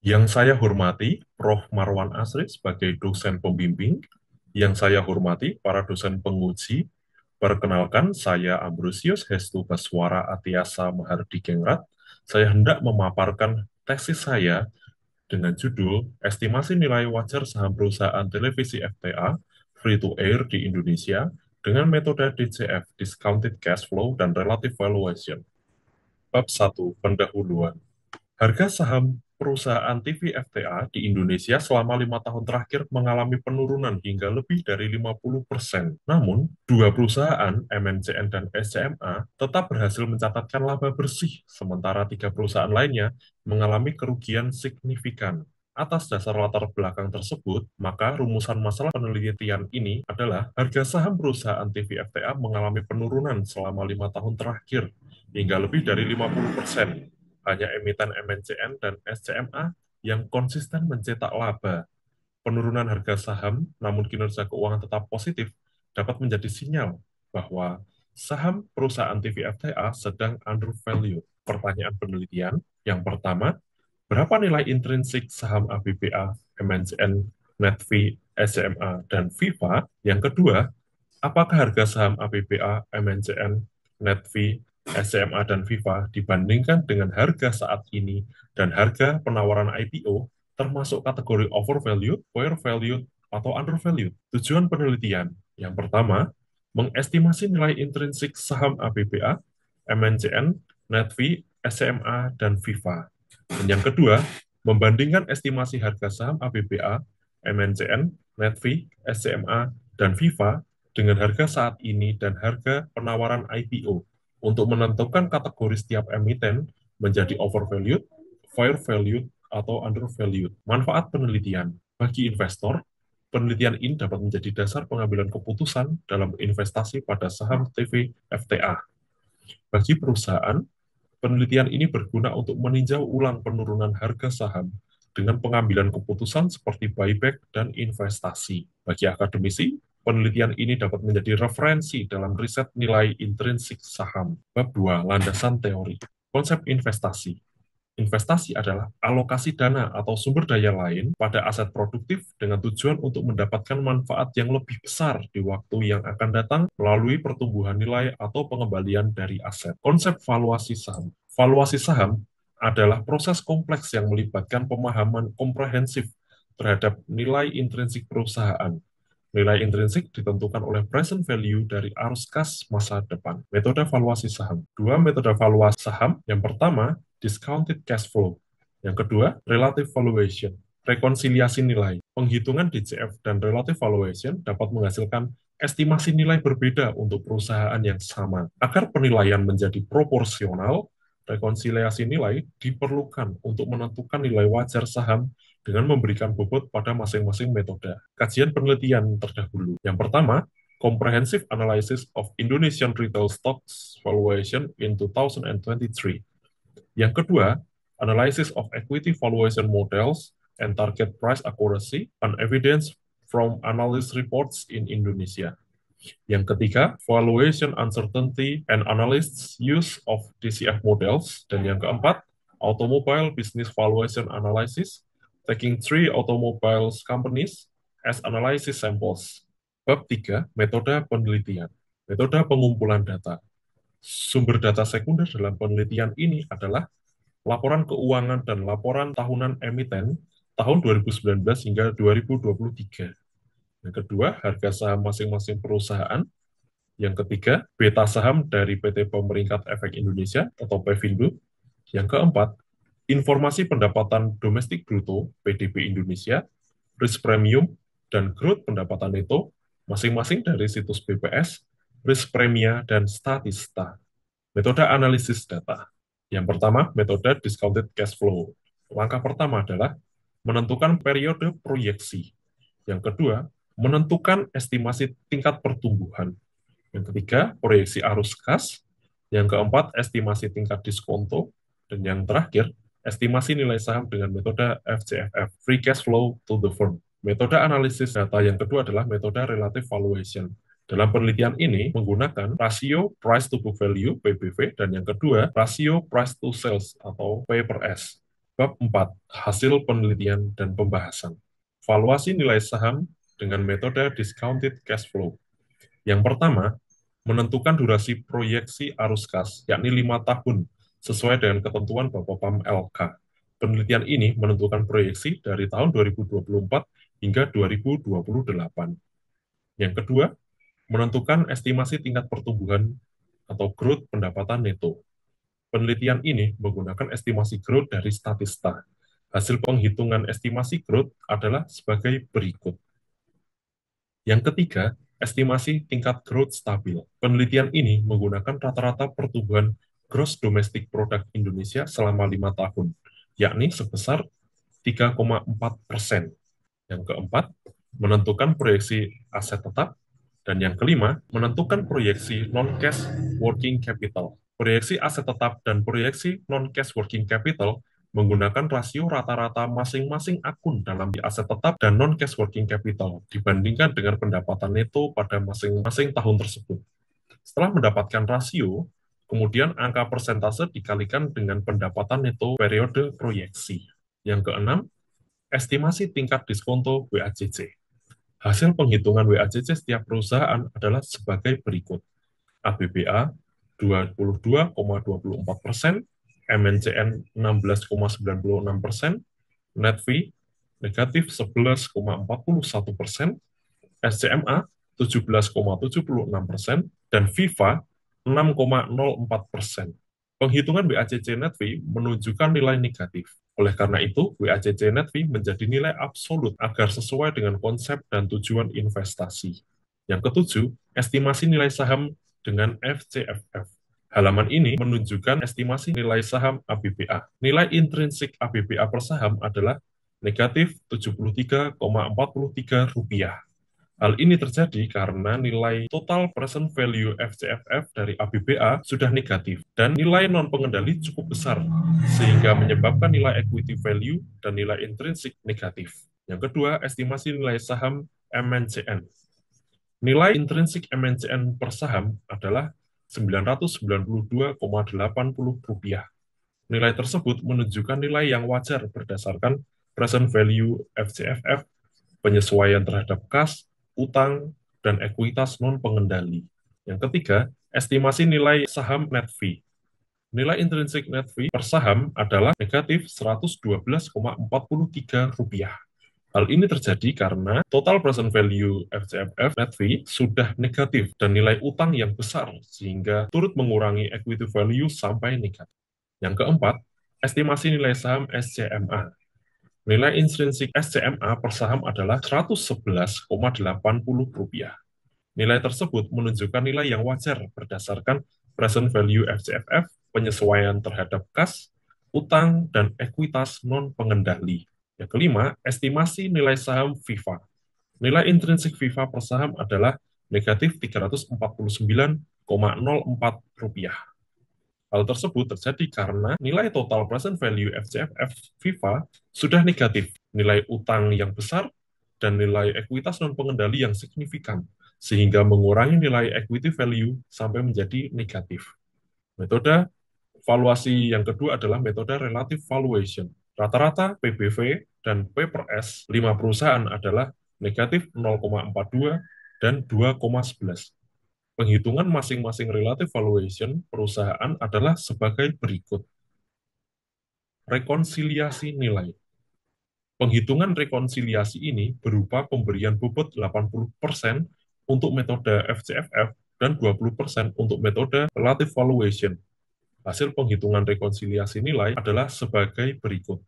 Yang saya hormati, Prof. Marwan Asri sebagai dosen pembimbing. Yang saya hormati, para dosen penguji. Perkenalkan, saya Ambrosius Hestu Baswara Atiasa Mahardikengrat. Saya hendak memaparkan tesis saya dengan judul Estimasi Nilai Wajar Saham Perusahaan Televisi FTA Free to Air di Indonesia dengan metode DCF, Discounted Cash Flow, dan Relative Valuation. Bab 1. Pendahuluan. Harga saham perusahaan TV FTA di Indonesia selama 5 tahun terakhir mengalami penurunan hingga lebih dari 50%. Namun, dua perusahaan, MNCN dan SCMA, tetap berhasil mencatatkan laba bersih, sementara tiga perusahaan lainnya mengalami kerugian signifikan. Atas dasar latar belakang tersebut, maka rumusan masalah penelitian ini adalah harga saham perusahaan TV FTA mengalami penurunan selama 5 tahun terakhir hingga lebih dari 50%. Hanya emiten MNCN dan SCMA yang konsisten mencetak laba. Penurunan harga saham, namun kinerja keuangan tetap positif, dapat menjadi sinyal bahwa saham perusahaan TV FTA sedang undervalued. Pertanyaan penelitian yang pertama, berapa nilai intrinsik saham ABBA, MNCN, Netvi, SCMA, dan Viva? Yang kedua, apakah harga saham ABBA, MNCN, Netvi, SCMA, dan Viva dibandingkan dengan harga saat ini dan harga penawaran IPO termasuk kategori overvalued, fair valued, atau undervalued? Tujuan penelitian yang pertama, mengestimasi nilai intrinsik saham ABBA, MNCN, Netvi, SCMA, dan Viva. Dan yang kedua, membandingkan estimasi harga saham ABBA, MNCN, Netvi, SCMA, dan Viva dengan harga saat ini dan harga penawaran IPO untuk menentukan kategori setiap emiten menjadi overvalued, fair valued, atau undervalued. Manfaat penelitian bagi investor, penelitian ini dapat menjadi dasar pengambilan keputusan dalam investasi pada saham TV FTA. Bagi perusahaan, penelitian ini berguna untuk meninjau ulang penurunan harga saham dengan pengambilan keputusan seperti buyback dan investasi. Bagi akademisi, penelitian ini dapat menjadi referensi dalam riset nilai intrinsik saham. Bab 2. Landasan teori. Konsep investasi. Investasi adalah alokasi dana atau sumber daya lain pada aset produktif dengan tujuan untuk mendapatkan manfaat yang lebih besar di waktu yang akan datang melalui pertumbuhan nilai atau pengembalian dari aset. Konsep valuasi saham. Valuasi saham adalah proses kompleks yang melibatkan pemahaman komprehensif terhadap nilai intrinsik perusahaan. Nilai intrinsik ditentukan oleh present value dari arus kas masa depan. Metode valuasi saham. Dua metode valuasi saham. Yang pertama, discounted cash flow. Yang kedua, relative valuation. Rekonsiliasi nilai. Penghitungan DCF dan relative valuation dapat menghasilkan estimasi nilai berbeda untuk perusahaan yang sama. Agar penilaian menjadi proporsional, rekonsiliasi nilai diperlukan untuk menentukan nilai wajar saham dengan memberikan bobot pada masing-masing metode. Kajian penelitian terdahulu. Yang pertama, Comprehensive Analysis of Indonesian Retail Stocks Valuation in 2023. Yang kedua, Analysis of Equity Valuation Models and Target Price Accuracy on Evidence from Analyst Reports in Indonesia. Yang ketiga, Valuation Uncertainty and Analysts Use of DCF Models. Dan yang keempat, Automobile Business Valuation Analysis, taking three automobiles companies as analysis samples. Bab 3, metode penelitian. Metode pengumpulan data. Sumber data sekunder dalam penelitian ini adalah laporan keuangan dan laporan tahunan emiten tahun 2019 hingga 2023. Yang kedua, harga saham masing-masing perusahaan. Yang ketiga, beta saham dari PT Pemeringkat Efek Indonesia atau PEVINDO. Yang keempat, informasi pendapatan domestik bruto PDB Indonesia, risk premium, dan growth pendapatan neto masing-masing dari situs BPS, risk premia, dan Statista. Metode analisis data. Yang pertama, metode discounted cash flow. Langkah pertama adalah menentukan periode proyeksi. Yang kedua, menentukan estimasi tingkat pertumbuhan. Yang ketiga, proyeksi arus kas. Yang keempat, estimasi tingkat diskonto. Dan yang terakhir, estimasi nilai saham dengan metode FCFF, Free Cash Flow to the Firm. Metode analisis data yang kedua adalah metode Relative Valuation. Dalam penelitian ini menggunakan rasio price to book value (PBV) dan yang kedua rasio price to sales atau P per S. Bab 4. Hasil penelitian dan pembahasan. Valuasi nilai saham dengan metode discounted cash flow. Yang pertama, menentukan durasi proyeksi arus kas, yakni 5 tahun, sesuai dengan ketentuan Bapak PAM LK. Penelitian ini menentukan proyeksi dari tahun 2024 hingga 2028. Yang kedua, menentukan estimasi tingkat pertumbuhan atau growth pendapatan neto. Penelitian ini menggunakan estimasi growth dari Statista. Hasil penghitungan estimasi growth adalah sebagai berikut. Yang ketiga, estimasi tingkat growth stabil. Penelitian ini menggunakan rata-rata pertumbuhan gross domestic product Indonesia selama 5 tahun, yakni sebesar 3,4%. Yang keempat, menentukan proyeksi aset tetap. Dan yang kelima, menentukan proyeksi non-cash working capital. Proyeksi aset tetap dan proyeksi non-cash working capital menggunakan rasio rata-rata masing-masing akun dalam aset tetap dan non-cash working capital dibandingkan dengan pendapatan neto pada masing-masing tahun tersebut. Setelah mendapatkan rasio, kemudian angka persentase dikalikan dengan pendapatan neto periode proyeksi. Yang keenam, estimasi tingkat diskonto WACC. Hasil penghitungan WACC setiap perusahaan adalah sebagai berikut. ABBA 22,24%, MNCN 16,96%, NETV negatif 11,41%, SCMA 17,76%, dan FIFA 6,04%. Penghitungan WACC net fee menunjukkan nilai negatif. Oleh karena itu, WACC net fee menjadi nilai absolut agar sesuai dengan konsep dan tujuan investasi. Yang ketujuh, estimasi nilai saham dengan FCFF. Halaman ini menunjukkan estimasi nilai saham ABBA. Nilai intrinsik ABBA per saham adalah negatif Rp73,43. Hal ini terjadi karena nilai total present value FCFF dari ABBA sudah negatif dan nilai non-pengendali cukup besar, sehingga menyebabkan nilai equity value dan nilai intrinsik negatif. Yang kedua, estimasi nilai saham MNCN. Nilai intrinsik MNCN per saham adalah Rp992,80. Nilai tersebut menunjukkan nilai yang wajar berdasarkan present value FCFF, penyesuaian terhadap kas, utang, dan ekuitas non-pengendali. Yang ketiga, estimasi nilai saham net fee. Nilai intrinsik net fee per saham adalah negatif Rp112,43. Hal ini terjadi karena total present value FCFF net fee sudah negatif dan nilai utang yang besar sehingga turut mengurangi equity value sampai negatif. Yang keempat, estimasi nilai saham SCMA. Nilai intrinsik SCMA per saham adalah Rp111,80. Nilai tersebut menunjukkan nilai yang wajar berdasarkan present value FCFF, penyesuaian terhadap kas, utang, dan ekuitas non-pengendali. Yang kelima, estimasi nilai saham FIFA. Nilai intrinsik FIFA per saham adalah negatif Rp349,04. Hal tersebut terjadi karena nilai total present value FCFF FIFA sudah negatif, nilai utang yang besar, dan nilai ekuitas non-pengendali yang signifikan, sehingga mengurangi nilai equity value sampai menjadi negatif. Metode valuasi yang kedua adalah metode relative valuation. Rata-rata PBV dan P per S 5 perusahaan adalah negatif 0,42 dan 2,11. Penghitungan masing-masing relative valuation perusahaan adalah sebagai berikut. Rekonsiliasi nilai. Penghitungan rekonsiliasi ini berupa pemberian bobot 80% untuk metode FCFF dan 20% untuk metode relative valuation. Hasil penghitungan rekonsiliasi nilai adalah sebagai berikut.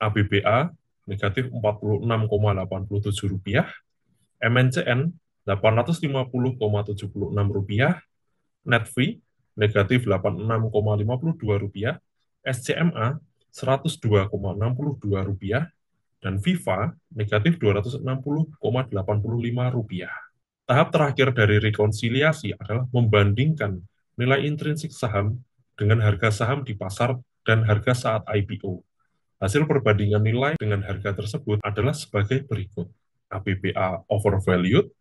ABBA negatif Rp46,87, MNCN Rp850,76, net fee negatif Rp86,52, SCMA Rp102,62, dan FIFA negatif Rp260,85. Tahap terakhir dari rekonsiliasi adalah membandingkan nilai intrinsik saham dengan harga saham di pasar dan harga saat IPO. Hasil perbandingan nilai dengan harga tersebut adalah sebagai berikut. ABBA overvalued,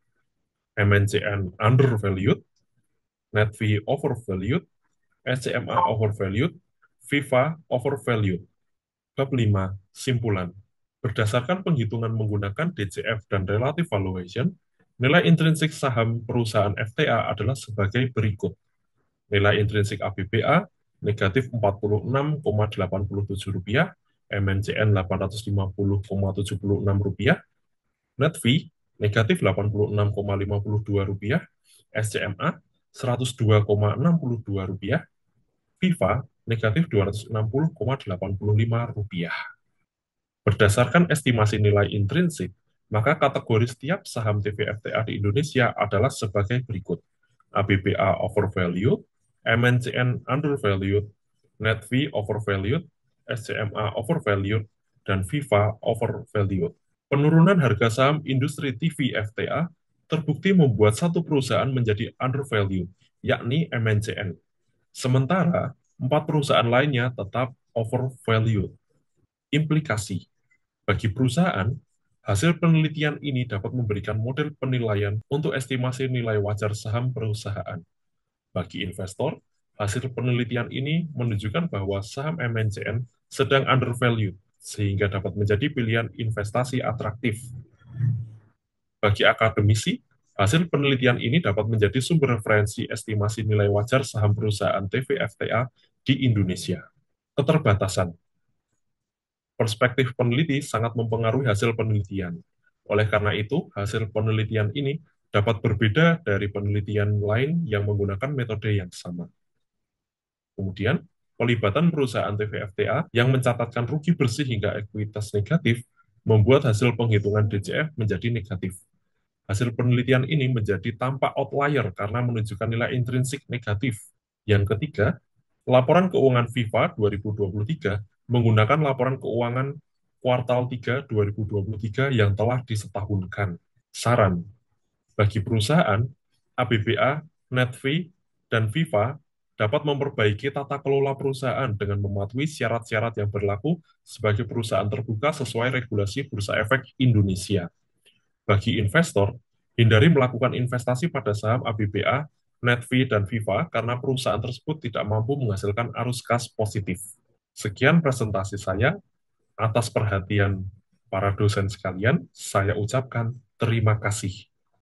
MNCN undervalued, net fee overvalued, SCMA overvalued, FIFA overvalued. Bab 5. Simpulan. Berdasarkan penghitungan menggunakan DCF dan Relative Valuation, nilai intrinsik saham perusahaan FTA adalah sebagai berikut. Nilai intrinsik ABBA negatif Rp46,87, MNCN Rp850,76, net fee negatif Rp86,52, SCMA Rp102,62, FIFA negatif Rp260,85. Berdasarkan estimasi nilai intrinsik, maka kategori setiap saham TVFTA di Indonesia adalah sebagai berikut. ABBA overvalued, MNCN undervalued, net fee overvalued, SCMA overvalued, dan FIFA overvalued. Penurunan harga saham industri TV FTA terbukti membuat satu perusahaan menjadi undervalued, yakni MNCN. Sementara, 4 perusahaan lainnya tetap overvalued. Implikasi. Bagi perusahaan, hasil penelitian ini dapat memberikan model penilaian untuk estimasi nilai wajar saham perusahaan. Bagi investor, hasil penelitian ini menunjukkan bahwa saham MNCN sedang undervalued, sehingga dapat menjadi pilihan investasi atraktif. Bagi akademisi, hasil penelitian ini dapat menjadi sumber referensi estimasi nilai wajar saham perusahaan TVFTA di Indonesia. Keterbatasan. Perspektif peneliti sangat mempengaruhi hasil penelitian. Oleh karena itu, hasil penelitian ini dapat berbeda dari penelitian lain yang menggunakan metode yang sama. Kemudian, pelibatan perusahaan TVFTA yang mencatatkan rugi bersih hingga ekuitas negatif membuat hasil penghitungan DCF menjadi negatif. Hasil penelitian ini menjadi tampak outlier karena menunjukkan nilai intrinsik negatif. Yang ketiga, laporan keuangan FIFA 2023 menggunakan laporan keuangan kuartal 3 2023 yang telah disetahunkan. Saran, bagi perusahaan, ABBA, Netfee, dan FIFA dapat memperbaiki tata kelola perusahaan dengan mematuhi syarat-syarat yang berlaku sebagai perusahaan terbuka sesuai regulasi Bursa Efek Indonesia. Bagi investor, hindari melakukan investasi pada saham ABBA, Netfee, dan FIFA karena perusahaan tersebut tidak mampu menghasilkan arus kas positif. Sekian presentasi saya. Atas perhatian para dosen sekalian, saya ucapkan terima kasih.